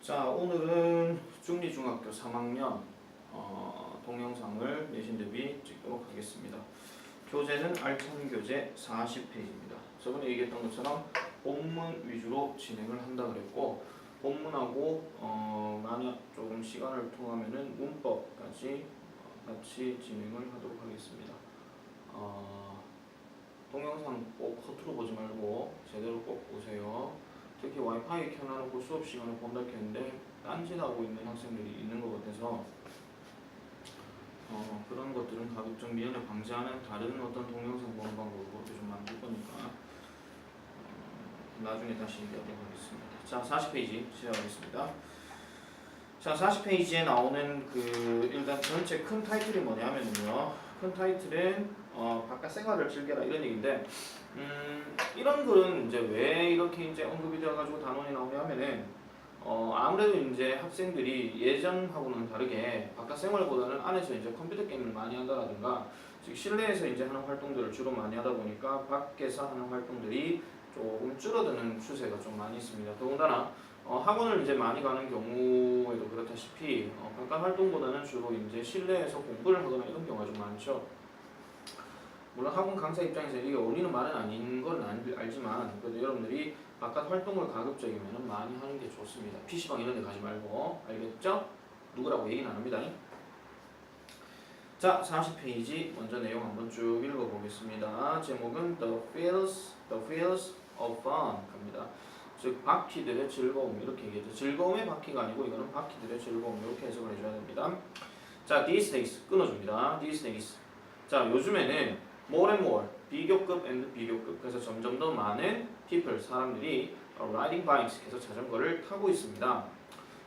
자, 오늘은 중리중학교 3학년 동영상을 내신 대비 찍도록 하겠습니다. 교재는 알찬 교재 40페이지입니다. 저번에 얘기했던 것처럼 본문 위주로 진행을 한다 그랬고, 본문하고 만약 조금 시간을 통하면은 문법까지 같이 진행을 하도록 하겠습니다. 동영상 꼭 허투루 보지 말고 제대로 꼭 보세요. 특히 와이파이 켜놔놓고 수업 시간에 본다 했는데 딴짓하고 있는 학생들이 있는 것 같아서 그런 것들은 가급적 미연에 방지하는 다른 어떤 동영상 보는 방법으로 좀 만들 거니까 나중에 다시 얘기하도록 하겠습니다. 자, 40페이지 시작하겠습니다. 자, 40페이지에 나오는 일단 전체 큰 타이틀이 뭐냐면요, 큰 타이틀은 바깥 생활을 즐겨라 이런 얘기인데, 이런 글은 이제 왜 이렇게 이제 언급이 되어가지고 단원이 나오냐면은 아무래도 이제 학생들이 예전하고는 다르게 바깥 생활보다는 안에서 이제 컴퓨터 게임을 많이 한다라든가, 즉 실내에서 이제 하는 활동들을 주로 많이 하다 보니까 밖에서 하는 활동들이 조금 줄어드는 추세가 좀 많이 있습니다. 더군다나 학원을 이제 많이 가는 경우에도 그렇다시피 바깥 활동보다는 주로 이제 실내에서 공부를 하거나 이런 경우가 좀 많죠. 물론 학원 강사 입장에서 이게 어울리는 말은 아닌 건 알지만, 그래도 여러분들이 바깥 활동을 가급적이면 많이 하는 게 좋습니다. PC방 이런 데 가지 말고, 알겠죠? 누구라고 얘기는 안 합니다. 자, 40페이지 먼저 내용 한번 쭉 읽어보겠습니다. 제목은 The Feels of Fun 갑니다. 즉 바퀴들의 즐거움, 이렇게 얘기했죠. 즐거움의 바퀴가 아니고 이거는 바퀴들의 즐거움, 이렇게 해석을 해줘야 됩니다. 자, these days 끊어줍니다. these days. 자, 요즘에는 more and more, 비교급 and 비교급, 그래서 점점 더 많은 people, 사람들이 riding bikes, 그래서 자전거를 타고 있습니다.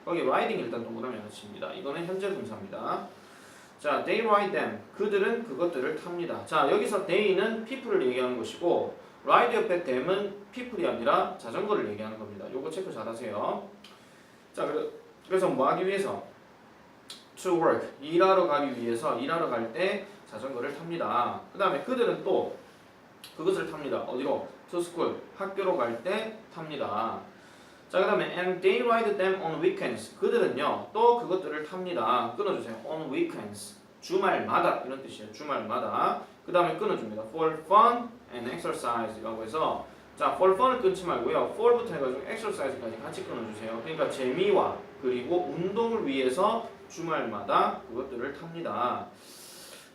거기 riding 일단 동그라미 하나 칩니다. 이거는 현재 분사입니다. 자, they ride them, 그들은 그것들을 탑니다. 자, 여기서 they는 people을 얘기하는 것이고, ride 옆에 them은 people이 아니라 자전거를 얘기하는 겁니다. 요거 체크 잘 하세요. 자, 그래서 뭐 하기 위해서? to work, 일하러 가기 위해서, 일하러 갈 때 자전거를 탑니다. 그 다음에 그들은 또 그것을 탑니다. 어디로? to school, 학교로 갈 때 탑니다. 자, 그 다음에 and they ride them on weekends, 그들은요 또 그것들을 탑니다. 끊어주세요. on weekends, 주말마다, 이런 뜻이에요. 주말마다. 그 다음에 끊어줍니다. for fun and exercise 라고 해서, 자, for fun을 끊지 말고요, for부터 해가지고 exercise까지 같이 끊어주세요. 그러니까 재미와 그리고 운동을 위해서 주말마다 그것들을 탑니다.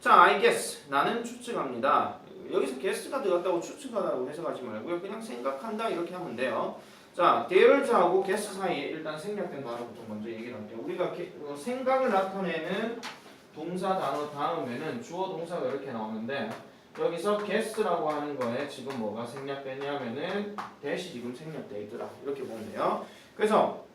자, I guess, 나는 추측합니다. 여기서 guess가 들어갔다고 추측하다고 해석하지 말고요, 그냥 생각한다 이렇게 하면 돼요. 자, there's하고 guess 사이에 일단 생략된 단어부터 먼저 얘기를 할게요. 우리가 생각을 나타내는 동사 단어 다음에는 주어 동사가 이렇게 나오는데, 여기서 guess라고 하는 거에 지금 뭐가 생략되냐면은 대시 지금 생략되어 있더라, 이렇게 보면 돼요. 그래서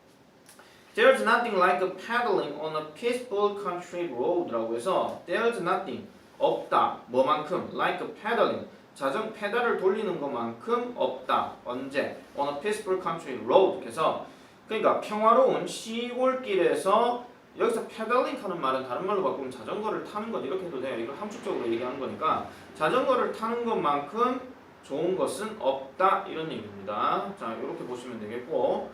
There's nothing like pedaling on a peaceful country road라고 해서 there's nothing, 없다, 뭐만큼, like pedaling, 페달을 돌리는 것만큼 없다. 언제? on a peaceful country road. 그래서 그러니까 평화로운 시골길에서, 여기서 pedaling 하는 말은 다른 말로 바꾸면 자전거를 타는 것, 이렇게 해도 돼요. 이거 함축적으로 얘기하는 거니까 자전거를 타는 것만큼 좋은 것은 없다, 이런 얘기입니다. 자, 이렇게 보시면 되겠고,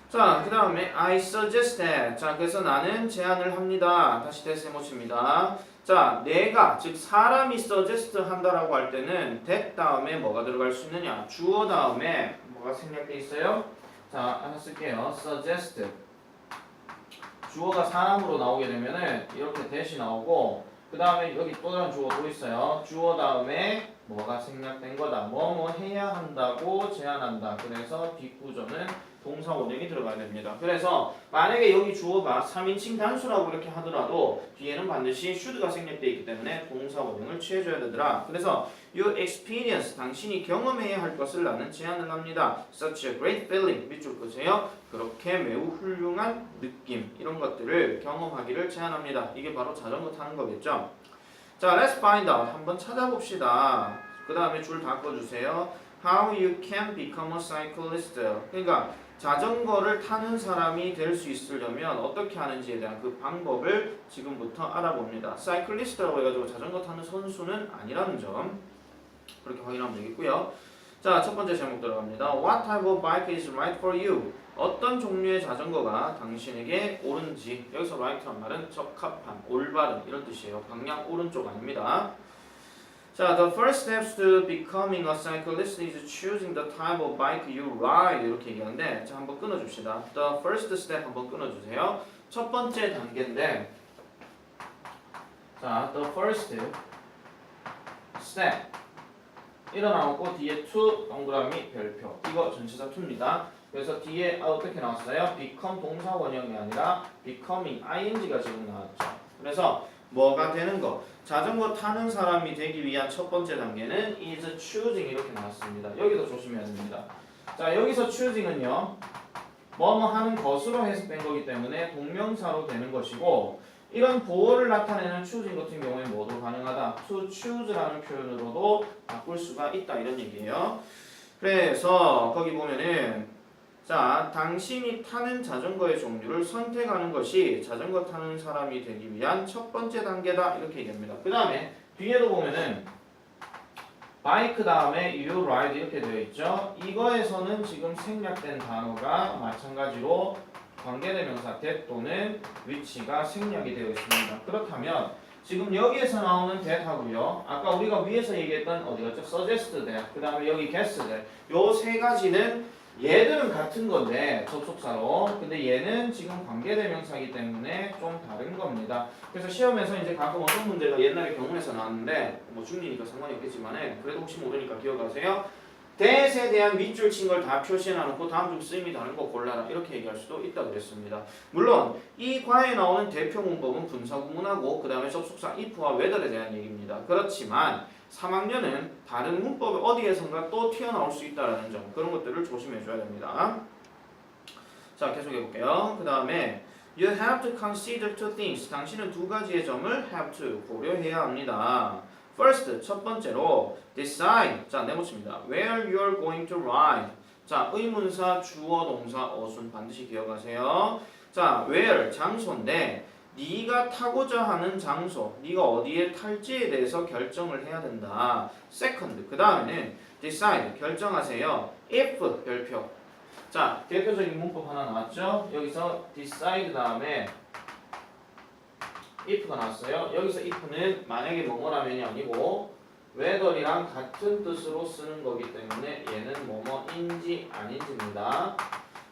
자, 그 다음에 I suggest that. 자, 그래서 나는 제안을 합니다. 다시 대세모치입니다. 자, 내가, 즉 사람이 suggest 한다라고 할 때는 that 다음에 뭐가 들어갈 수 있느냐? 주어 다음에 뭐가 생략돼 있어요? 자, 하나 쓸게요. suggest. 주어가 사람으로 나오게 되면은 이렇게 that이 나오고, 그 다음에 여기 또 다른 주어 또 있어요. 주어 다음에 뭐가 생략된 거다. 뭐뭐 해야 한다고 제안한다. 그래서 뒷구조는 동사 원형이 들어가야 됩니다. 그래서 만약에 여기 주어가 3인칭 단수라고 이렇게 하더라도 뒤에는 반드시 should가 생략되어 있기 때문에 동사 원형을 취해줘야 되더라. 그래서 you experience, 당신이 경험해야 할 것을 나는 제안을 합니다. such a great feeling, 밑줄 그세요. 그렇게 매우 훌륭한 느낌, 이런 것들을 경험하기를 제안합니다. 이게 바로 자전거 타는 거겠죠. 자, let's find out, 한번 찾아봅시다. 그 다음에 줄 다 꺼주세요. How you can become a cyclist. 그러니까 자전거를 타는 사람이 될 수 있으려면 어떻게 하는지에 대한 그 방법을 지금부터 알아봅니다. cyclist라고 해가지고 자전거 타는 선수는 아니라는 점, 그렇게 확인하면 되겠고요. 자, 첫 번째 제목 들어갑니다. What type of bike is right for you? 어떤 종류의 자전거가 당신에게 옳은지. 여기서 right란 말은 적합한, 올바른 이런 뜻이에요. 방향 오른쪽 아닙니다. 자, the first steps to becoming a cyclist is choosing the type of bike you ride 이렇게 얘기하는데 자 한번 끊어줍시다. The first step 한번 끊어주세요. 첫 번째 단계인데 자, the first step 일어나고 뒤에 to 동그라미 별표 이거 전치사 to입니다. 그래서 뒤에 어떻게 나왔어요? become 동사 원형이 아니라 becoming ing가 지금 나왔죠. 그래서 뭐가 되는 거? 자전거 타는 사람이 되기 위한 첫 번째 단계는 is choosing 이렇게 나왔습니다. 여기도 조심해야 됩니다. 자 여기서 choosing은요 뭐뭐 하는 것으로 해석된 거기 때문에 동명사로 되는 것이고 이런 보어를 나타내는 choosing 같은 경우에 뭐도 가능하다. to choose라는 표현으로도 바꿀 수가 있다 이런 얘기예요. 그래서 거기 보면은 자, 당신이 타는 자전거의 종류를 선택하는 것이 자전거 타는 사람이 되기 위한 첫 번째 단계다 이렇게 얘기합니다. 그 다음에 뒤에도 보면은 바이크 다음에 you ride 이렇게 되어 있죠. 이거에서는 지금 생략된 단어가 마찬가지로 관계대명사 that 또는 which가 생략이 되어 있습니다. 그렇다면 지금 여기에서 나오는 that하고요. 아까 우리가 위에서 얘기했던 어디였죠? suggest that 그 다음에 여기 guess that 요 세 가지는 얘들은 같은 건데 접속사로 근데 얘는 지금 관계대명사이기 때문에 좀 다른 겁니다. 그래서 시험에서 이제 가끔 어떤 문제가 옛날에 경문에서 나왔는데 뭐 중리니까 상관이 없겠지만은 그래도 혹시 모르니까 기억하세요. that에 대한 밑줄 친 걸 다 표시해놔놓고 다음 중 쓰임이 다른 거 골라라 이렇게 얘기할 수도 있다 그랬습니다. 물론 이 과에 나오는 대표 문법은 분사구문하고 그 다음에 접속사 if와 whether에 대한 얘기입니다. 그렇지만 3학년은 다른 문법이 어디에선가 또 튀어나올 수 있다는 점 그런 것들을 조심해 줘야 됩니다. 자 계속 해볼게요. 그 다음에 You have to consider two things. 당신은 두 가지의 점을 have to 고려해야 합니다. First 첫 번째로 decide 자 네모칩니다. Where you are going to ride 자 의문사 주어 동사 어순 반드시 기억하세요. 자 where 장소인데 네가 타고자 하는 장소, 네가 어디에 탈지에 대해서 결정을 해야 된다. Second, 그 다음에는 decide, 결정하세요. If, 별표. 자, 대표적인 문법 하나 나왔죠? 여기서 decide 다음에 if가 나왔어요. 여기서 if는 만약에 뭐뭐라면이 아니고 whether이랑 같은 뜻으로 쓰는 거기 때문에 얘는 뭐뭐인지 아닌지입니다.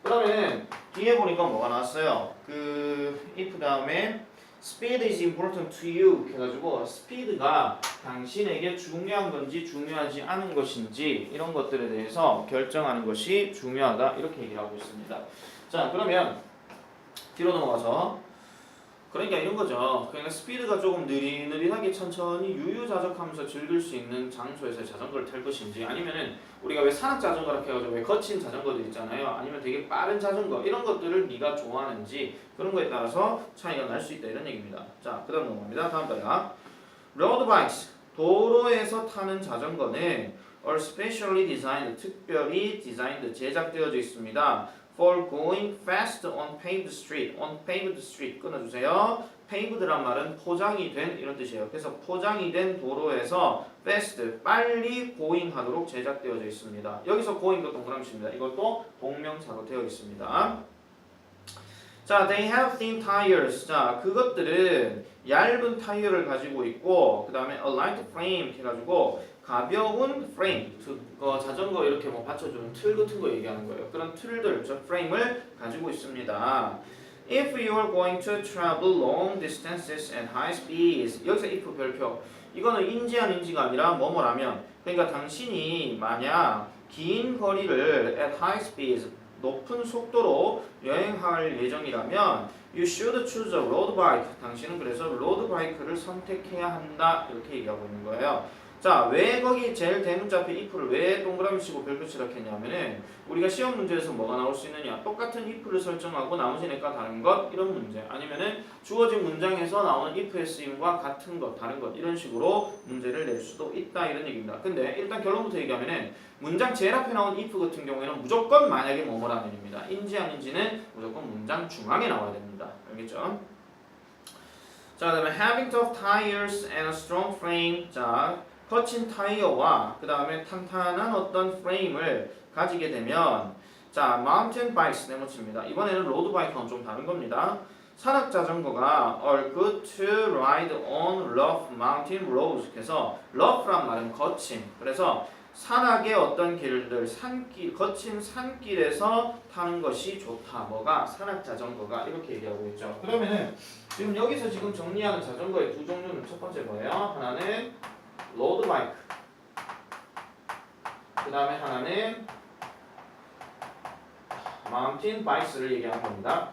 그러면 뒤에 보니까 뭐가 나왔어요? 그 if 다음에 speed is important to you 해가지고 speed가 당신에게 중요한 건지 중요하지 않은 것인지 이런 것들에 대해서 결정하는 것이 중요하다 이렇게 얘기를 하고 있습니다. 자 그러면 뒤로 넘어가서 그러니까 이런 거죠. 그러니까 스피드가 조금 느릿느릿하게 천천히 유유자적하면서 즐길 수 있는 장소에서 자전거를 탈 것인지 아니면은 우리가 왜 산악 자전거라 해가지고 왜 거친 자전거들 있잖아요. 아니면 되게 빠른 자전거 이런 것들을 네가 좋아하는지 그런 거에 따라서 차이가 날 수 있다 이런 얘기입니다. 자 그다음 넘어갑니다. 다음 단락 road bikes 도로에서 타는 자전거는 are specially designed 특별히 디자인드 제작되어져 있습니다. For going fast on paved street, on paved street 끊어주세요. paved란 말은 포장이 된 이런 뜻이에요. 그래서 포장이 된 도로에서 fast 빨리 going하도록 제작되어져 있습니다. 여기서 going도 동그라미입니다. 이것도 동명사로 되어 있습니다. 자, they have thin tires. 자, 그것들은 얇은 타이어를 가지고 있고, 그 다음에 a light frame 해가지고 가벼운 프레임, 자전거 이렇게 뭐 받쳐주는 틀 같은 거 얘기하는 거예요. 그런 틀들, 저 프레임을 가지고 있습니다. If you are going to travel long distances at high speeds, 여기서 if 별표. 이거는 인지 아닌지가 아니라 뭐뭐라면, 그러니까 당신이 만약 긴 거리를 at high speeds, 높은 속도로 여행할 예정이라면 You should choose a road bike. 당신은 그래서 로드 바이크를 선택해야 한다 이렇게 얘기하고 있는 거예요. 자, 왜 거기 제일 대문자 앞에 if를 왜 동그라미 치고 별표 칠했냐면은 우리가 시험 문제에서 뭐가 나올 수 있느냐 똑같은 if를 설정하고 나머지 넷과 다른 것 이런 문제 아니면은 주어진 문장에서 나오는 if의 쓰임과 같은 것 다른 것 이런 식으로 문제를 낼 수도 있다 이런 얘기입니다. 근데 일단 결론부터 얘기하면은 문장 제일 앞에 나온 if 같은 경우에는 무조건 만약에 뭐뭐라면입니다. 인지 아닌지는 무조건 문장 중앙에 나와야 됩니다. 알겠죠? 자, 그다음에 having tough tires and a strong frame. 자, 거친 타이어와 그 다음에 탄탄한 어떤 프레임을 가지게 되면 자, mountain bikes 네모칩니다. 이번에는 로드 바이크는 좀 다른 겁니다. 산악 자전거가 are good to ride on rough mountain roads. 그래서 rough란 말은 거친. 그래서 산악의 어떤 길들, 산길, 거친 산길에서 타는 것이 좋다. 뭐가? 산악 자전거가 이렇게 얘기하고 있죠. 그러면은 지금 여기서 지금 정리하는 자전거의 두 종류는 첫 번째 뭐예요? 하나는 로드 바이크. 그 다음에 하나는 마운틴 바이크를 얘기하는 겁니다.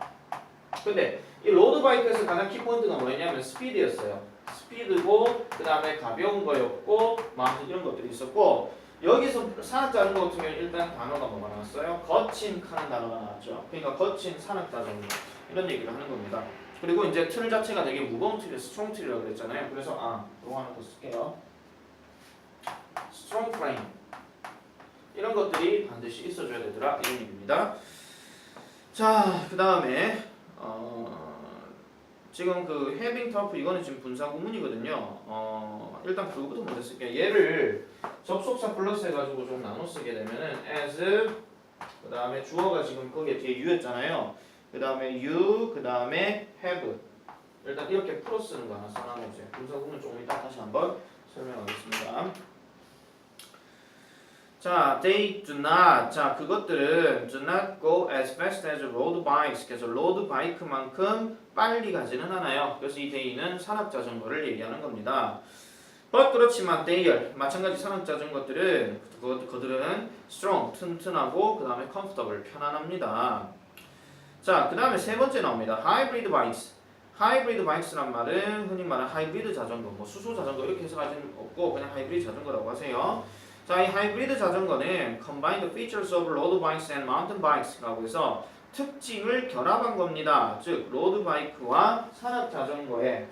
근데 이 로드 바이크에서 가장 키포인트가 뭐였냐면 스피드였어요. 스피드고 그 다음에 가벼운 거였고 마운틴 이런 것들이 있었고 여기서 산악 자전거 같은 경우는 일단 단어가 뭐가 나왔어요? 거친 하는 단어가 나왔죠. 그러니까 거친 산악 자전거 이런 얘기를 하는 겁니다. 그리고 이제 틀 자체가 되게 무거운 틀이에요. 스트롱 틀이라고 그랬잖아요. 그래서 이거 하나 더 쓸게요. 스트롱 프레임 이런 것들이 반드시 있어줘야 되더라 이런 얘기입니다. 자, 그 다음에 지금 그 having tough 이거는 지금 분사 구문이거든요. 일단 그거부터 먼저 쓸게요. 얘를 접속사 플러스 해가지고 좀 나눠 쓰게 되면은 as 그 다음에 주어가 지금 거기에 뒤에 you였잖아요. 그 다음에 you 그 다음에 have 일단 이렇게 풀어 쓰는 거 하나 써놔보세요. 분사 구문 조금 이따 다시 한번 설명하겠습니다. 자, they do not. 자, 그것들은 do not go as fast as road bikes. 그래서 로드 바이크만큼 빨리 가지는 않아요. 그래서 이 they는 산악 자전거를 얘기하는 겁니다. but 그렇지만 they 마찬가지 산악 자전거들은 그들은 strong 튼튼하고 그 다음에 comfortable 편안합니다. 자, 그 다음에 세 번째 나옵니다. hybrid bikes. hybrid bikes란 말은 흔히 말하는 하이브리드 자전거, 뭐 수소 자전거 이렇게 해석하지는 없고 그냥 하이브리드 자전거라고 하세요. 자, 이 하이브리드 자전거는 combined features of road bikes and mountain bikes라고 해서 특징을 결합한 겁니다. 즉 로드 바이크와 산악 자전거의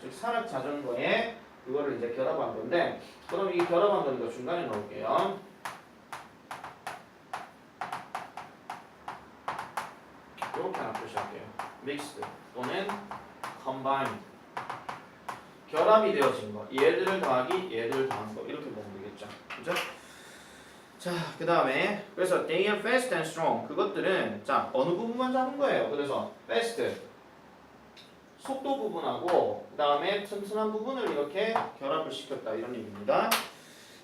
그거를 이제 결합한 건데, 그럼 이 결합한 건 이거 중간에 넣을게요. 이렇게 하나 표시할게요. mixed 또는 combined 결합이 되어진 거. 얘들을 더하기 얘들을 더한 거 이렇게 보면 되겠죠. 그죠? 자, 그 다음에 그래서 they are fast and strong 그것들은 자 어느 부분만 잡은 거예요. 그래서 fast 속도 부분하고 그 다음에 튼튼한 부분을 이렇게 결합을 시켰다 이런 얘기입니다.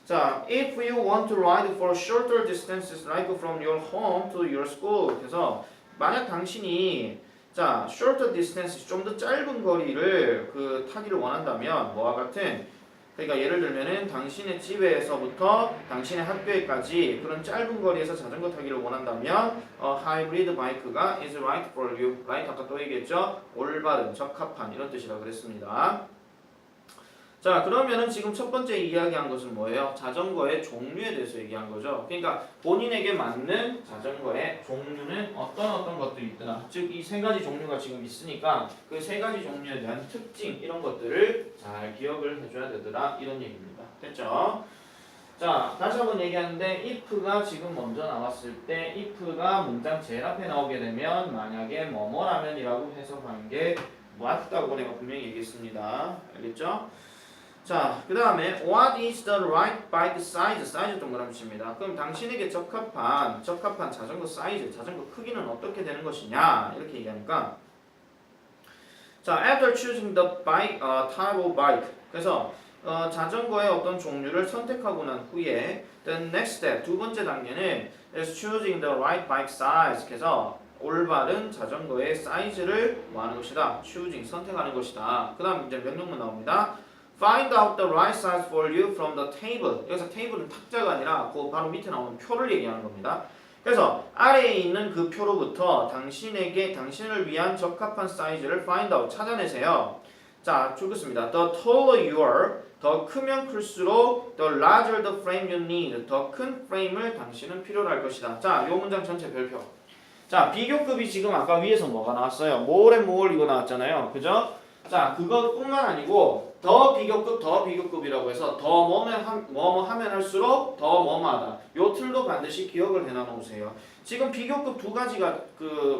자, if you want to ride for shorter distances like from your home to your school 그래서 만약 당신이 자 shorter distance 좀 더 짧은 거리를 타기를 원한다면 뭐와 같은 그러니까 예를 들면은 당신의 집에서부터 당신의 학교에까지 그런 짧은 거리에서 자전거 타기를 원한다면 하이브리드 바이크가 is right for you. right 아까 또 얘기했죠. 올바른, 적합한 이런 뜻이라고 그랬습니다. 자, 그러면은 지금 첫 번째 이야기한 것은 뭐예요? 자전거의 종류에 대해서 얘기한 거죠. 그러니까 본인에게 맞는 자전거의 종류는 어떤 것들이 있더라. 즉 이 세 가지 종류가 지금 있으니까 그 세 가지 종류에 대한 특징 이런 것들을 잘 기억을 해줘야 되더라 이런 얘기입니다. 됐죠? 자, 다시 한번 얘기하는데 if가 지금 먼저 나왔을 때 if가 문장 제일 앞에 나오게 되면 만약에 뭐뭐라면이라고 해석하는 게 맞다고 내가 분명히 얘기했습니다. 알겠죠? 자, 그 다음에 what is the right bike size? 사이즈 동그라미 칩니다. 그럼 당신에게 적합한 자전거 사이즈, 자전거 크기는 어떻게 되는 것이냐 이렇게 얘기하니까 자, after choosing the bike, type of bike 그래서 자전거의 어떤 종류를 선택하고 난 후에 the next step, 두 번째 단계는 is choosing the right bike size 그래서 올바른 자전거의 사이즈를 뭐 하는 것이다? choosing, 선택하는 것이다. 그 다음 이제 명령문 나옵니다. Find out the right size for you from the table. 여기서 table은 탁자가 아니라 그 바로 밑에 나오는 표를 얘기하는 겁니다. 그래서 아래에 있는 그 표로부터 당신을 위한 적합한 사이즈를 find out, 찾아내세요. 자, 죽겠습니다. The taller you are, 더 크면 클수록 the larger the frame you need, 더 큰 프레임을 당신은 필요로 할 것이다. 자, 요 문장 전체 별표. 자, 비교급이 지금 아까 위에서 뭐가 나왔어요? more and more 이거 나왔잖아요. 그죠? 자, 그것뿐만 아니고 더 비교급이라고 해서 더 뭐뭐 하면 할수록 더 뭐뭐하다. 요 틀도 반드시 기억을 해놔 놓으세요. 지금 비교급 두 가지가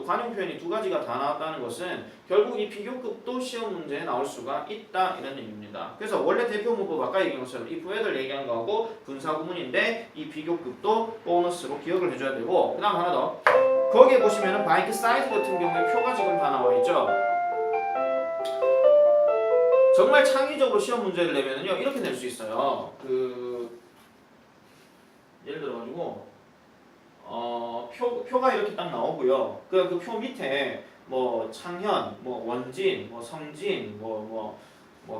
관용 표현이 두 가지가 다 나왔다는 것은 결국 이 비교급도 시험 문제에 나올 수가 있다 이런 얘기입니다. 그래서 원래 대표 문법 아까 얘기한 것처럼 이 부애들 얘기한 거하고 분사 구문인데 이 비교급도 보너스로 기억을 해줘야 되고 그다음 하나 더. 거기에 보시면은 바이크 사이즈 같은 경우에 표가 지금 다 나와 있죠. 정말 창의적으로 시험 문제를 내면은요 이렇게 낼 수 있어요. 예를 들어가지고 표가 이렇게 딱 나오고요. 그 표 밑에 뭐 창현, 뭐 원진, 뭐 성진, 뭐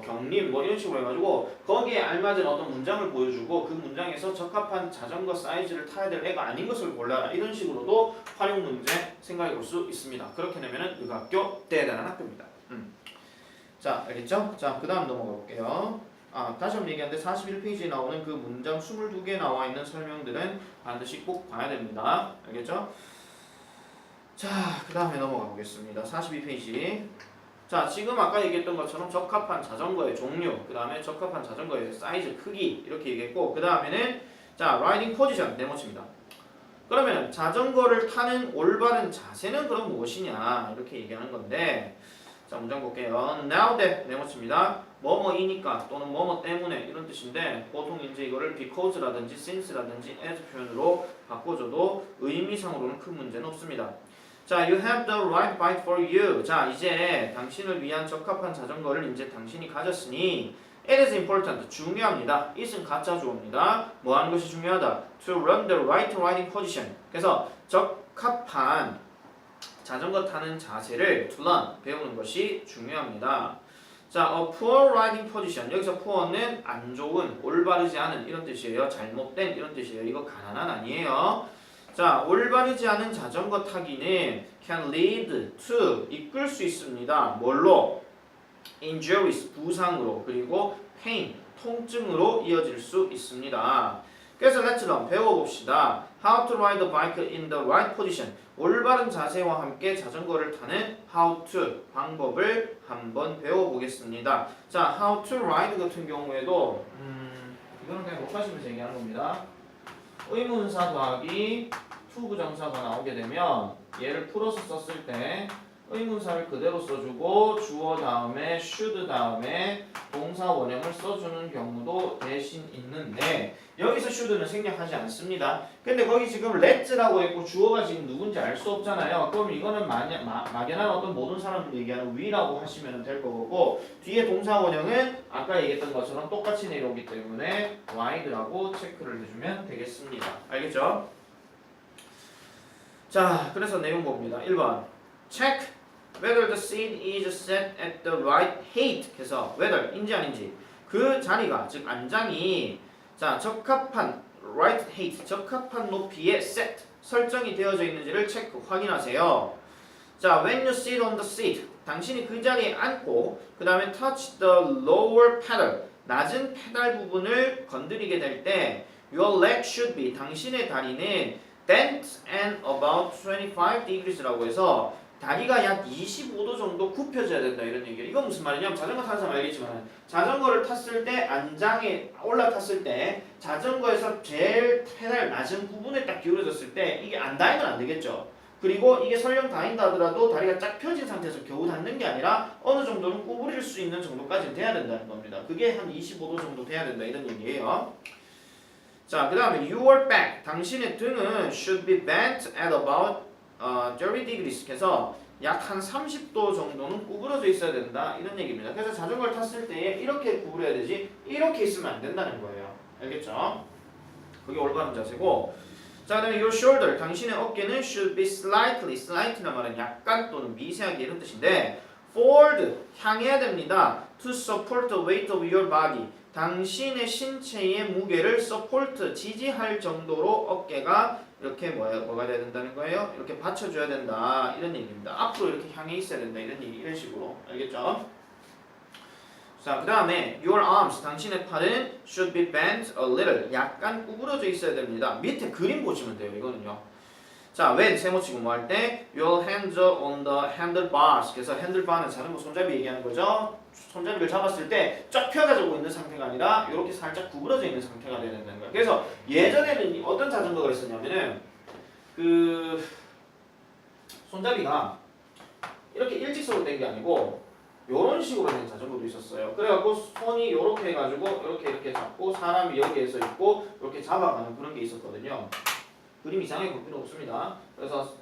경림 뭐 이런 식으로 해가지고 거기에 알맞은 어떤 문장을 보여주고 그 문장에서 적합한 자전거 사이즈를 타야 될 애가 아닌 것을 골라라 이런 식으로도 활용 문제 생각해 볼 수 있습니다. 그렇게 되면은 그 학교 대단한 학교입니다. 자 알겠죠? 자 그 다음 넘어가 볼게요. 다시 한번 얘기하는데 41페이지에 나오는 그 문장 22개 나와 있는 설명들은 반드시 꼭 봐야 됩니다. 알겠죠? 자 그 다음에 넘어가 보겠습니다. 42페이지. 자 지금 아까 얘기했던 것처럼 적합한 자전거의 종류, 그 다음에 적합한 자전거의 사이즈, 크기 이렇게 얘기했고 그 다음에는 자 라이딩 포지션 네모칩니다. 그러면 자전거를 타는 올바른 자세는 그럼 무엇이냐 이렇게 얘기하는 건데 자 문장 볼게요. Now that 네모칩니다. 뭐뭐이니까 또는 뭐뭐 때문에 이런 뜻인데 보통 이제 이거를 because라든지 since라든지 as 표현으로 바꿔줘도 의미상으로는 큰 문제는 없습니다. 자, you have the right bike for you. 자, 이제 당신을 위한 적합한 자전거를 이제 당신이 가졌으니 it is important. 중요합니다. it은 가짜 주어입니다. 뭐 하는 것이 중요하다? to run the right riding position. 그래서 적합한 자전거 타는 자세를 to learn, 배우는 것이 중요합니다. 자, a poor riding position. 여기서 poor는 안 좋은, 올바르지 않은 이런 뜻이에요. 잘못된 이런 뜻이에요. 이거 가난한 아니에요. 자, 올바르지 않은 자전거 타기는 can lead to 이끌 수 있습니다. 뭘로? injuries 부상으로 그리고 pain 통증으로 이어질 수 있습니다. 그래서 let's learn 배워봅시다. How to ride a bike in the right position. 올바른 자세와 함께 자전거를 타는 how to 방법을 한번 배워보겠습니다. 자, how to ride 같은 경우에도 이거는 그냥 녹화하시면서 얘기하는 겁니다. 의문사 더하기 to 부정사가 나오게 되면 얘를 풀어서 썼을 때 의문사를 그대로 써주고 주어 다음에 should 다음에 동사 원형을 써주는 경우도 대신 있는데 여기서 should는 생략하지 않습니다. 근데 거기 지금 let's라고 했고 주어가 지금 누군지 알 수 없잖아요. 그럼 이거는 막연한 어떤 모든 사람들 얘기하는 we라고 하시면 될 거고 뒤에 동사 원형은 아까 얘기했던 것처럼 똑같이 내려오기 때문에 ride라고 체크를 해주면 되겠습니다. 알겠죠? 자, 그래서 내용 봅니다. 1번 check whether the seat is set at the right height. 그래서 whether인지 아닌지 그 자리가 즉 안장이 자 적합한 right height 적합한 높이에 set 설정이 되어져 있는지를 체크 확인하세요. 자 when you sit on the seat 당신이 그 자리에 앉고 그 다음에 touch the lower pedal 낮은 페달 부분을 건드리게 될 때 your leg should be 당신의 다리는 bent and about 25 degrees라고 해서 다리가 약 25도 정도 굽혀져야 된다 이런 얘기예요. 이건 무슨 말이냐면 자전거 타는 사람 알겠지만 자전거를 탔을 때 안장에 올라탔을 때 자전거에서 제일 페달 낮은 부분에 딱 기울어졌을 때 이게 안 닿으면 안 되겠죠. 그리고 이게 설령 닿인다 하더라도 다리가 쫙 펴진 상태에서 겨우 닿는 게 아니라 어느 정도는 구부릴 수 있는 정도까지는 돼야 된다는 겁니다. 그게 한 25도 정도 돼야 된다 이런 얘기예요. 자, 그 다음에 your back 당신의 등은 should be bent at about 30 degrees 그래서 약 한 30도 정도는 구부러져 있어야 된다 이런 얘기입니다. 그래서 자전거를 탔을 때 이렇게 구부려야 되지 이렇게 있으면 안 된다는 거예요. 알겠죠? 그게 올바른 자세고 자, 그 다음에 your shoulder 당신의 어깨는 should be slightly란 말은 약간 또는 미세하게 이런 뜻인데 forward 향해야 됩니다. to support the weight of your body 당신의 신체의 무게를 support 지지할 정도로 어깨가 이렇게 뭐가 돼야 된다는 거예요? 이렇게 받쳐줘야 된다 이런 얘기입니다. 앞으로 이렇게 향해 있어야 된다 이런 얘기 이런 식으로 알겠죠? 자, 그 다음에 your arms 당신의 팔은 should be bent a little 약간 구부러져 있어야 됩니다. 밑에 그림 보시면 돼요. 이거는요. 자, when 세모치고 뭐 할 때 your hands on the handlebars 그래서 핸들바는 자전거 손잡이 얘기하는 거죠. 손잡이를 잡았을 때 쫙 펴가지고 있는 상태가 아니라 이렇게 살짝 구부러져 있는 상태가 되야 된다는 거예요. 그래서 예전에는 어떤 자전거가 있었냐면은 그 손잡이가 이렇게 일직선으로 된 게 아니고 이런 식으로 된 자전거도 있었어요. 그래갖고 손이 이렇게 해가지고 이렇게 잡고 사람이 여기에서 있고 이렇게 잡아가는 그런 게 있었거든요. 그림 이상하게 볼 필요 없습니다. 그래서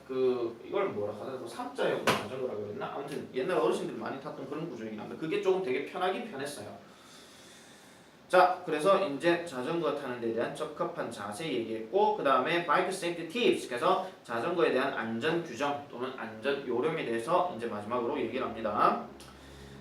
이걸 뭐라 하더라도 3자형 자전거라고 그랬나? 아무튼 옛날 어르신들이 많이 탔던 그런 구조이긴 합니다. 그게 조금 되게 편하긴 편했어요. 자, 그래서 이제 자전거 타는 데 대한 적합한 자세 얘기했고, 그 다음에 bike safety tips, 그래서 자전거에 대한 안전 규정 또는 안전 요령에 대해서 이제 마지막으로 얘기를 합니다.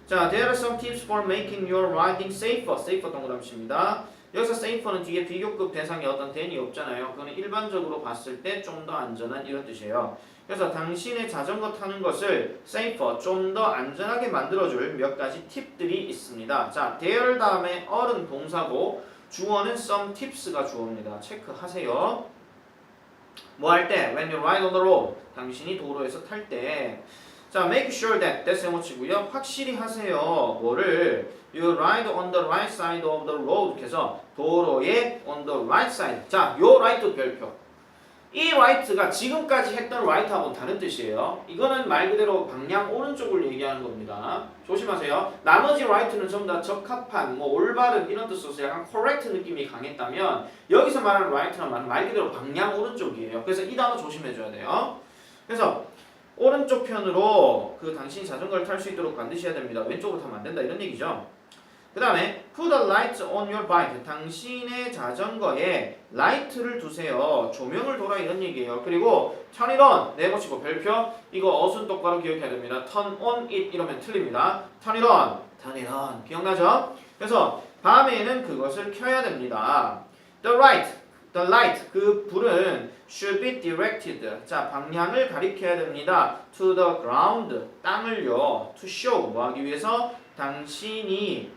자, there are some tips for making your riding safer. safer 동그라미입니다. 여기서 safer는 뒤에 비교급 대상에 어떤 then이 없잖아요. 그거는 일반적으로 봤을 때 좀 더 안전한 이런 뜻이에요. 그래서 당신의 자전거 타는 것을 safer, 좀 더 안전하게 만들어줄 몇 가지 팁들이 있습니다. 자, there 다음에 어른 동사고 주어는 some tips가 주어입니다. 체크하세요. 뭐 할 때? When you ride on the road. 당신이 도로에서 탈 때. 자, make sure that, that's 해모치고요. 확실히 하세요. 뭐를? You ride on the right side of the road. 그래서 도로의 on the right side. 자, 요 right 별표. 이 right가 지금까지 했던 right하고는 다른 뜻이에요. 이거는 말 그대로 방향 오른쪽을 얘기하는 겁니다. 조심하세요. 나머지 right는 전부 다 적합한, 뭐 올바른 이런 뜻으로 약간 correct 느낌이 강했다면 여기서 말하는 right는 말 그대로 방향 오른쪽이에요. 그래서 이 단어 조심해줘야 돼요. 그래서 오른쪽 편으로 당신이 자전거를 탈 수 있도록 반드시 해야 됩니다. 왼쪽으로 타면 안 된다 이런 얘기죠. 그 다음에 put a light on your bike. 당신의 자전거에 라이트를 두세요. 조명을 둬라 이런 얘기예요. 그리고 turn it on. 네모치고 별표. 이거 어순 똑바로 기억해야 됩니다. turn on it 이러면 틀립니다. turn it on. turn it on. 기억나죠? 그래서 밤에는 그것을 켜야 됩니다. the light. 그 불은 should be directed. 자, 방향을 가리켜야 됩니다. to the ground. 땅을요. to show. 뭐 하기 위해서? 당신에게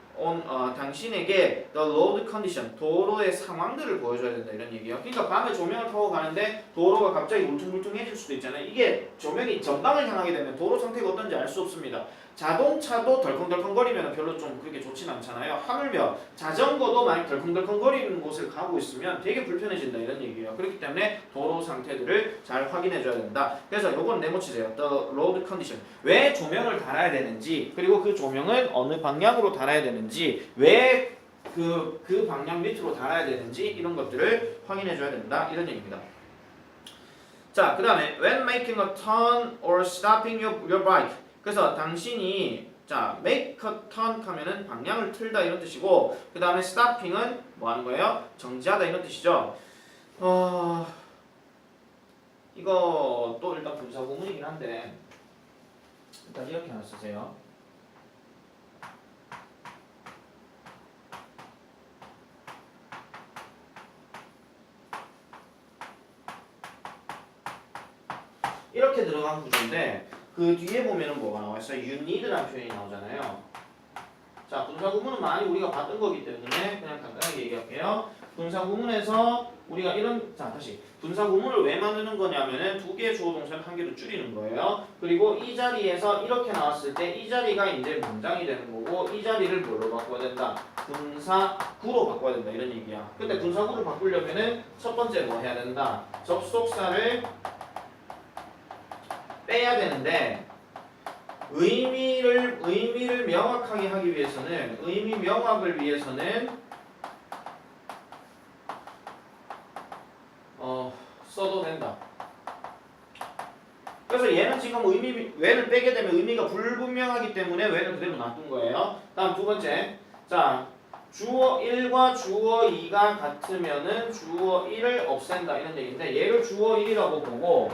the road condition, 도로의 상황들을 보여줘야 된다 이런 얘기예요. 그러니까 밤에 조명을 타고 가는데 도로가 갑자기 울퉁불퉁해질 수도 있잖아요. 이게 조명이 전방을 향하게 되면 도로 상태가 어떤지 알 수 없습니다. 자동차도 덜컹덜컹거리면 별로 좀 그렇게 좋진 않잖아요. 하물며 자전거도 만약 덜컹덜컹거리는 곳을 가고 있으면 되게 불편해진다 이런 얘기예요. 그렇기 때문에 도로 상태들을 잘 확인해줘야 된다. 그래서 요건 네모치세요. The road condition. 왜 조명을 달아야 되는지, 그리고 그 조명은 어느 방향으로 달아야 되는지, 왜 그 방향 밑으로 달아야 되는지 이런 것들을 확인해줘야 된다 이런 얘기입니다. 자, 그 다음에 when making a turn or stopping your bike. 그래서 당신이 make a turn 하면은 방향을 틀다 이런 뜻이고, 그 다음에 stopping은 뭐 하는 거예요? 정지하다 이런 뜻이죠. 이거 또 일단 분사구문이긴 한데 일단 이렇게 하나 쓰세요. 이렇게 들어간 구조인데 그 뒤에 보면은 뭐가 나와 있어요? You need라는 표현이 나오잖아요. 자, 분사구문은 많이 우리가 봤던 거기 때문에 그냥 간단하게 얘기할게요. 분사구문에서 우리가 다시 분사구문을 왜 만드는 거냐면은 두 개의 주어 동사를 한 개로 줄이는 거예요. 그리고 이 자리에서 이렇게 나왔을 때 이 자리가 이제 문장이 되는 거고, 이 자리를 뭘로 바꿔야 된다? 분사구로 바꿔야 된다 이런 얘기야. 근데 분사구를 바꾸려면은 첫 번째 뭐 해야 된다? 접속사를 빼야 되는데 의미를 명확하게 하기 위해서는, 의미 명확을 위해서는 써도 된다. 그래서 얘는 지금 왜를 빼게 되면 의미가 불분명하기 때문에 왜는 그대로 놔둔 거예요. 다음 두 번째. 자, 주어 1과 주어 2가 같으면은 주어 1을 없앤다 이런 얘기인데, 얘를 주어 1이라고 보고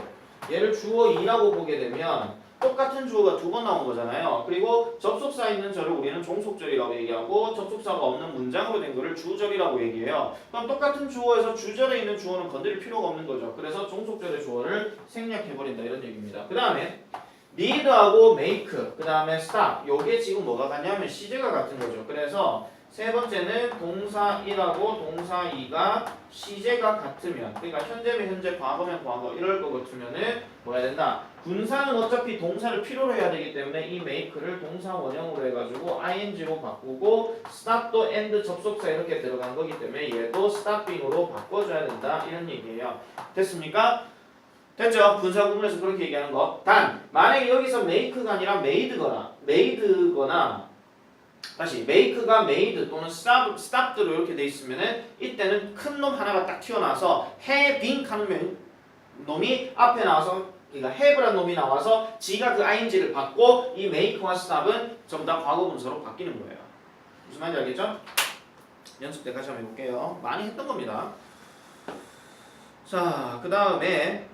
얘를 주어 2라고 보게 되면 똑같은 주어가 두 번 나온 거잖아요. 그리고 접속사 있는 절을 우리는 종속절이라고 얘기하고, 접속사가 없는 문장으로 된 거를 주절이라고 얘기해요. 그럼 똑같은 주어에서 주절에 있는 주어는 건드릴 필요가 없는 거죠. 그래서 종속절의 주어를 생략해버린다 이런 얘기입니다. 그 다음에 need하고 make, 그 다음에 stop. 요게 지금 뭐가 같냐면 시제가 같은 거죠. 그래서 세 번째는 동사 1하고 동사 2가 시제가 같으면, 그러니까 현재면 현재, 과거면 과거 이럴 것 같으면은 뭐 해야 된다? 분사는 어차피 동사를 필요로 해야 되기 때문에 이 make를 동사 원형으로 해가지고 ing로 바꾸고, stop도 and 접속사 이렇게 들어간 거기 때문에 얘도 stopping으로 바꿔줘야 된다 이런 얘기예요. 됐습니까? 됐죠? 분사 구문에서 그렇게 얘기하는 거. 단 만약에 여기서 make가 아니라 made거나 다시 make가 made 또는 stopped로 이렇게 돼 있으면은 이때는 큰 놈 하나가 딱 튀어나와서 having 하면 놈이 앞에 나와서 그러니까 have란 놈이 나와서 지가 그 ing를 받고 이 make와 stop은 전부 다 과거 분사로 바뀌는 거예요. 무슨 말인지 알겠죠? 연습 때 다시 한번 해볼게요. 많이 했던 겁니다. 자, 그 다음에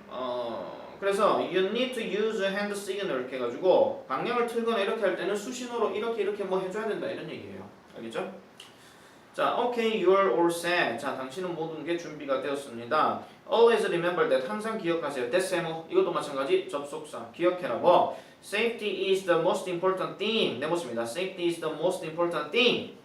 그래서 you need to use hand signal 이렇게 해가지고 방향을 틀거나 이렇게 할 때는 수신호로 이렇게 뭐 해줘야 된다 이런 얘기예요. 알겠죠? 자, okay, you're all set. 자, 당신은 모든 게 준비가 되었습니다. Always remember that. 항상 기억하세요. That's 세모. 이것도 마찬가지 접속사. 기억해라고. Safety is the most important thing. 네, 맞습니다. Safety is the most important thing.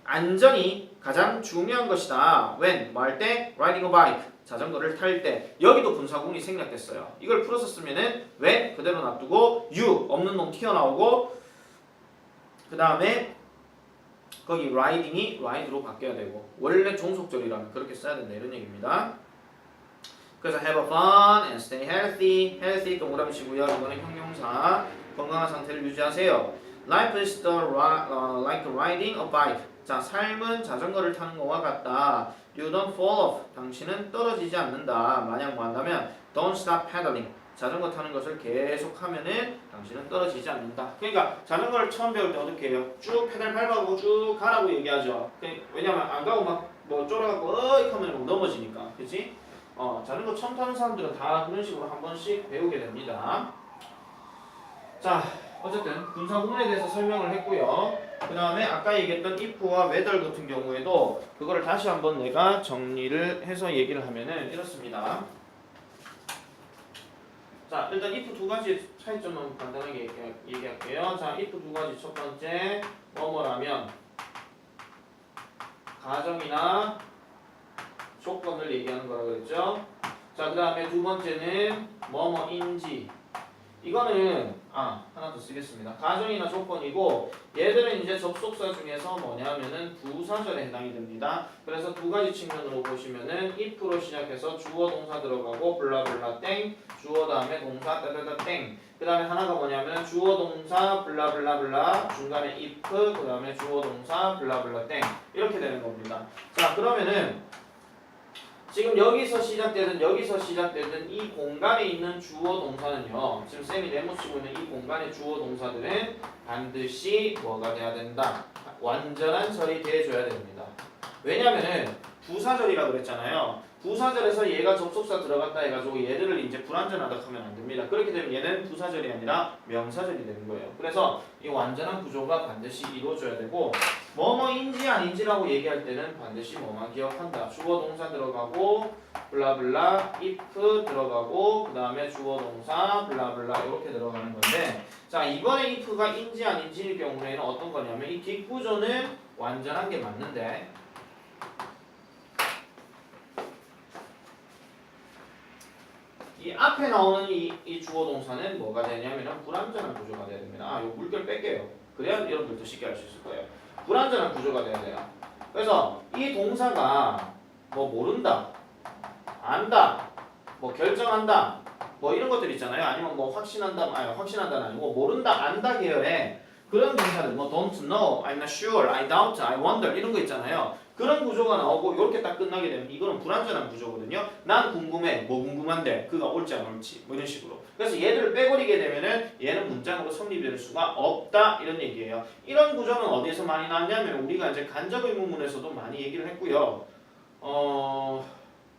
안전이 가장 중요한 것이다. When? 뭐 할 때? Riding a bike. 자전거를 탈 때. 여기도 분사구문이 생략됐어요. 이걸 풀어서 쓰면은 when 그대로 놔두고 you 없는 놈 튀어나오고 그 다음에 거기 riding이 ride로 바뀌어야 되고 원래 종속절이라면 그렇게 써야 된다 이런 얘기입니다. 그래서 have a fun and stay healthy. healthy 동그라미시고요. 이거는 형용사. 건강한 상태를 유지하세요. Life is like riding a bike. 자, 삶은 자전거를 타는 것과 같다. You don't fall off. 당신은 떨어지지 않는다. 만약 뭐 한다면 don't stop pedaling. 자전거 타는 것을 계속하면은 당신은 떨어지지 않는다. 그러니까 자전거를 처음 배울 때 어떻게 해요? 쭉 페달 밟아가고 쭉 가라고 얘기하죠. 왜냐면 안 가고 막 뭐 쫄아가고 어이 하면 넘어지니까. 그치? 자전거 처음 타는 사람들은 다 그런 식으로 한 번씩 배우게 됩니다. 자, 어쨌든 분사구문에 대해서 설명을 했고요. 그 다음에 아까 얘기했던 if와 whether 같은 경우에도 그거를 다시 한번 내가 정리를 해서 얘기를 하면은 이렇습니다. 자, 일단 if 두 가지 차이점은 간단하게 얘기할게요. 자, if 두 가지. 첫 번째, 뭐뭐라면 가정이나 조건을 얘기하는 거라고 그랬죠. 자, 그 다음에 두 번째는 뭐뭐인지. 이거는 하나 더 쓰겠습니다. 가정이나 조건이고 얘들은 이제 접속사 중에서 뭐냐면은 부사절에 해당이 됩니다. 그래서 두 가지 측면으로 보시면은 if로 시작해서 주어 동사 들어가고 블라블라 땡 주어 다음에 동사 따다다 땡 그 다음에 하나가 뭐냐면 주어 동사 블라블라블라 중간에 if 그 다음에 주어 동사 블라블라 땡 이렇게 되는 겁니다. 자, 그러면은 지금 여기서 시작되든 이 공간에 있는 주어 동사는요. 지금 쌤이 네모치고 있는 이 공간의 주어 동사들은 반드시 뭐가 돼야 된다. 완전한 절이 돼줘야 됩니다. 왜냐면은 부사절이라고 그랬잖아요. 부사절에서 얘가 접속사 들어갔다 해가지고 얘들을 이제 불완전하다 하면 안 됩니다. 그렇게 되면 얘는 부사절이 아니라 명사절이 되는 거예요. 그래서 이 완전한 구조가 반드시 이루어져야 되고 뭐뭐인지 아닌지라고 얘기할 때는 반드시 뭐만 기억한다. 주어 동사 들어가고 블라블라 if 들어가고 그 다음에 주어 동사 블라블라 이렇게 들어가는 건데 자, 이번에 if가 인지 아닌지의 경우에는 어떤 거냐면 이 뒷구조는 완전한 게 맞는데 이 앞에 나오는 이 주어 동사는 뭐가 되냐면 불완전한 구조가 돼야 됩니다. 요 물결 뺄게요. 그래야 여러분들도 쉽게 알 수 있을 거예요. 불완전한 구조가 돼야 돼요. 그래서 이 동사가 뭐 모른다, 안다, 뭐 결정한다, 뭐 이런 것들 있잖아요. 아니면 뭐 확신한다는 아니고 모른다, 안다 계열의 그런 동사들, 뭐 don't know, I'm not sure, I doubt, I wonder 이런 거 있잖아요. 그런 구조가 나오고 이렇게 딱 끝나게 되면 이거는 불완전한 구조거든요. 난 궁금해, 뭐 궁금한데 그가 옳지 안 옳지 뭐 이런 식으로. 그래서 얘들을 빼버리게 되면은 얘는 문장으로 성립될 수가 없다 이런 얘기예요. 이런 구조는 어디에서 많이 나왔냐면 우리가 이제 간접 의문문에서도 많이 얘기를 했고요.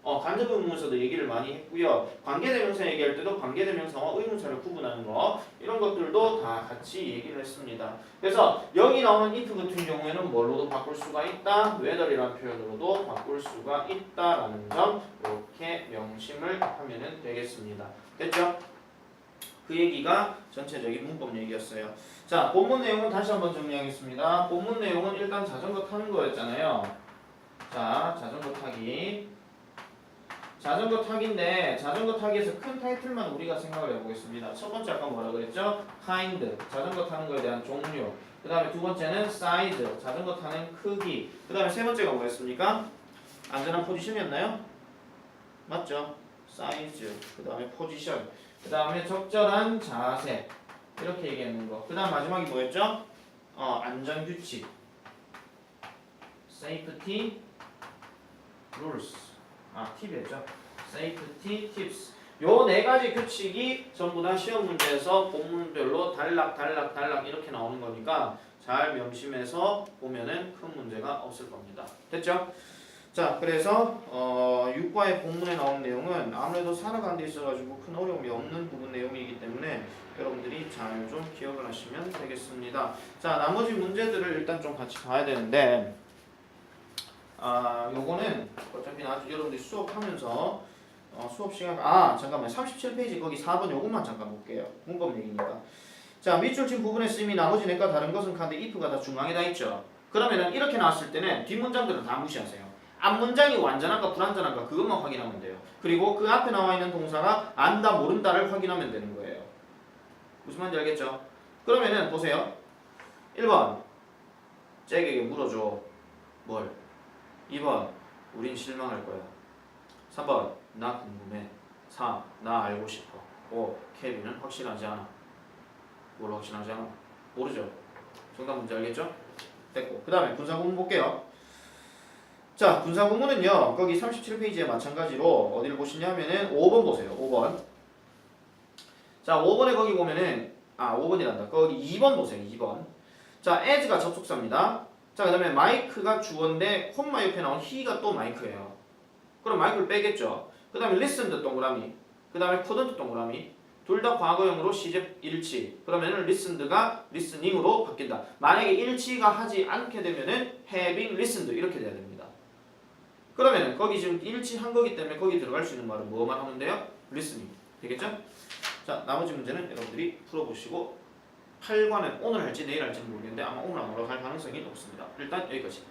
간접 의문문에서도 얘기를 많이 했고요. 관계대명사 얘기할 때도 관계대명사와 의문사를 구분하는 거 이런 것들도 다 같이 얘기를 했습니다. 그래서 여기 나오는 if 같은 경우에는 뭘로도 바꿀 수가 있다. whether이라는 표현으로도 바꿀 수가 있다라는 점 이렇게 명심을 하면 되겠습니다. 됐죠? 그 얘기가 전체적인 문법 얘기였어요. 자, 본문 내용은 다시 한번 정리하겠습니다. 본문 내용은 일단 자전거 타는 거였잖아요. 자, 자전거 타기. 자전거 타기인데 자전거 타기에서 큰 타이틀만 우리가 생각을 해보겠습니다. 첫 번째 아까 뭐라 그랬죠? kind, 자전거 타는 거에 대한 종류. 그 다음에 두 번째는 size, 자전거 타는 크기. 그 다음에 세 번째가 뭐였습니까? 안전한 포지션이었나요? 맞죠? size, 그 다음에 포지션, 그 다음에 적절한 자세 이렇게 얘기하는 거. 그 다음 마지막이 뭐였죠? 안전규칙, safety rules. 팁이었죠. safety tips. 요 네 가지 규칙이 전부 다 시험 문제에서 본문별로 달락 이렇게 나오는 거니까 잘 명심해서 보면은 큰 문제가 없을 겁니다. 됐죠? 자, 그래서 6과의 본문에 나온 내용은 아무래도 살아가는 데 있어가지고 큰 어려움이 없는 부분 내용이기 때문에 여러분들이 잘 좀 기억을 하시면 되겠습니다. 자, 나머지 문제들을 일단 좀 같이 봐야 되는데 요거는 어차피 나중에 여러분들이 수업하면서 수업 시간 잠깐만 37페이지 거기 4번 요것만 잠깐 볼게요. 문법 얘기니까. 자, 밑줄 친 부분에 쓰임이 나머지 넷과 다른 것은 카드 if가 다 중앙에 다 있죠. 그러면은 이렇게 나왔을 때는 뒷문장들은 다 무시하세요. 앞문장이 완전한가 불완전한가 그것만 확인하면 돼요. 그리고 그 앞에 나와 있는 동사가 안다 모른다를 확인하면 되는 거예요. 무슨 말인지 알겠죠? 그러면은 보세요. 1번 잭에게 물어줘. 뭘? 2번 우린 실망할 거야. 3번 나 궁금해. 4. 나 알고 싶어. 5. 케빈은 확실하지 않아. 뭘 확실하지 않아? 모르죠. 정답 문제 알겠죠? 됐고 그 다음에 분사구문 볼게요. 자, 분사구문은요 거기 37페이지에 마찬가지로 어디를 보시냐면은 5번 보세요. 5번. 자, 5번에 거기 보면은 5번이란다. 거기 2번 보세요. 2번. 자, as가 접속사입니다. 자, 그 다음에 마이크가 주어인데 콤마 옆에 나온 he가 또 마이크예요. 그럼 마이크를 빼겠죠. 그 다음에 listened 동그라미. 그 다음에 couldn't 동그라미. 둘 다 과거형으로 시제 일치. 그러면은 listened가 listening으로 바뀐다. 만약에 일치가 하지 않게 되면은 having listened 이렇게 돼야 됩니다. 그러면은 거기 지금 일치한 거기 때문에 거기 들어갈 수 있는 말은 뭐만 하면 돼요? listening. 되겠죠? 자, 나머지 문제는 여러분들이 풀어보시고 8과는 오늘 할지 내일 할지는 모르겠는데 아마 오늘 안 올라갈 가능성이 높습니다. 일단 여기까지.